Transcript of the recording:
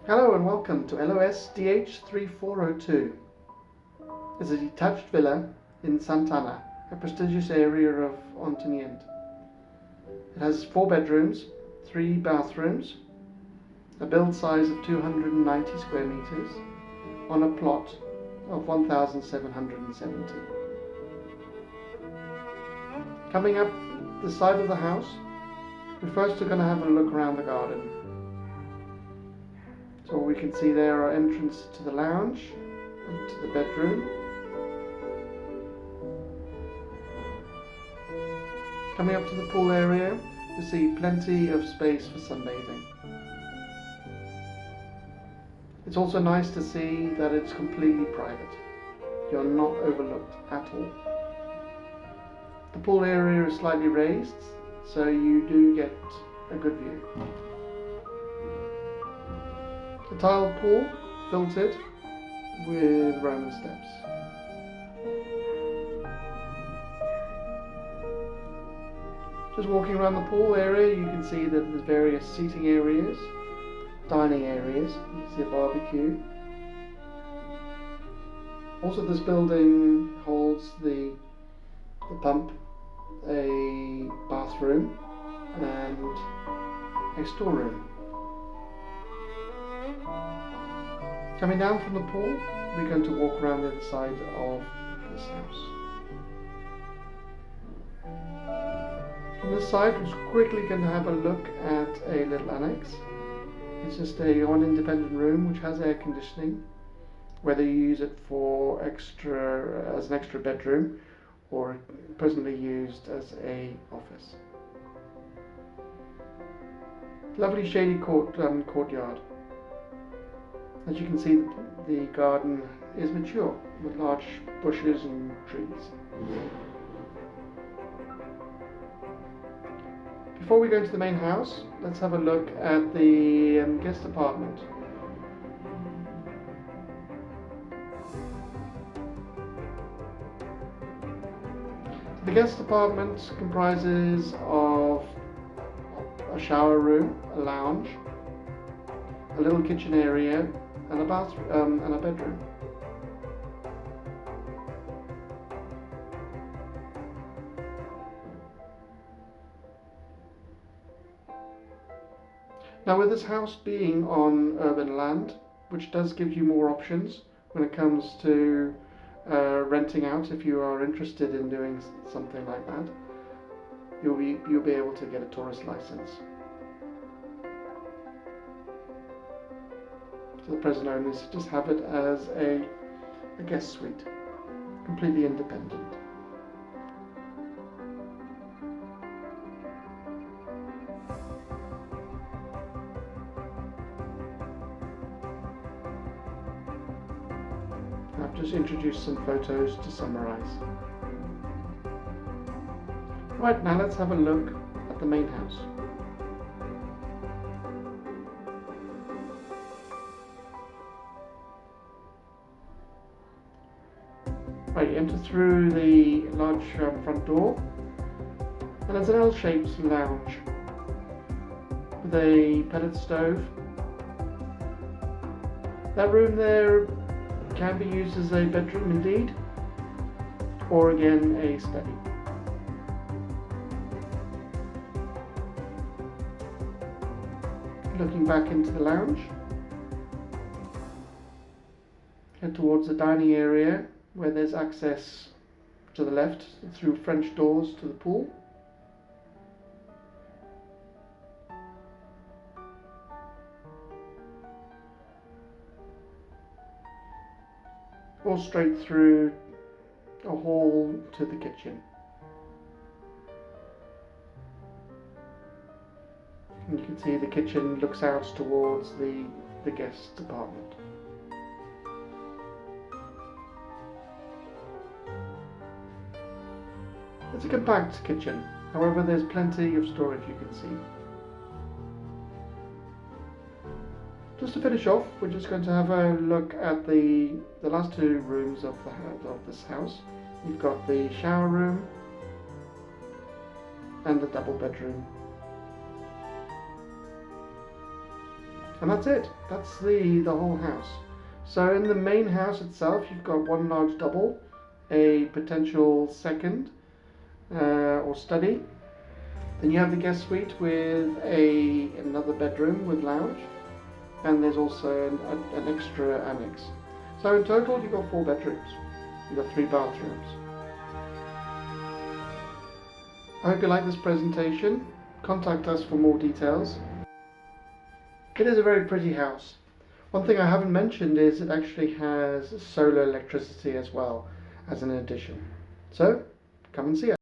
Hello and welcome to LOSDH3402. It's a detached villa in Santana, a prestigious area of Ontinyent. It has 4 bedrooms, 3 bathrooms, a build size of 290 square meters on a plot of 1,770. Coming up the side of the house, we're first going to have a look around the garden. So we can see there are entrance to the lounge and to the bedroom. Coming up to the pool area, you see plenty of space for sunbathing. It's also nice to see that it's completely private. You're not overlooked at all. The pool area is slightly raised, so you do get a good view. The tiled pool, filtered with Roman steps. Just walking around the pool area, you can see that there's various seating areas, dining areas. You can see a barbecue. Also, this building holds the pump, a bathroom, and a storeroom. Coming down from the pool, we're going to walk around the other side of this house. From this side, we're quickly going to have a look at a little annex. It's just one independent room which has air conditioning, whether you use it for as an extra bedroom or presently used as a office. Lovely shady courtyard. As you can see, the garden is mature with large bushes and trees. Before we go into the main house, let's have a look at the guest apartment. The guest apartment comprises of a shower room, a lounge, a little kitchen area, and a bathroom and a bedroom. Now, with this house being on urban land, which does give you more options when it comes to renting out, if you are interested in doing something like that, you'll be able to get a tourist license. So the present owners just have it as a guest suite, completely independent. I've just introduced some photos to summarize. Right, now let's have a look at the main house. Right, you enter through the large front door, and there's an L-shaped lounge with a pellet stove. That room there can be used as a bedroom indeed, or again a study. Looking back into the lounge, head towards the dining area where there's access to the left through French doors to the pool. Or straight through a hall to the kitchen. And you can see the kitchen looks out towards the guest apartment. It's a compact kitchen, however there's plenty of storage you can see. Just to finish off, we're just going to have a look at the last 2 rooms of this house. You've got the shower room and the double bedroom. And that's it. That's the whole house. So in the main house itself, you've got one large double, a potential second or study. Then you have the guest suite with another bedroom with lounge, and there's also an extra annex. So in total, you've got 4 bedrooms. You've got 3 bathrooms. I hope you like this presentation. Contact us for more details. It is a very pretty house. One thing I haven't mentioned is it actually has solar electricity as well as an addition. So, come and see us.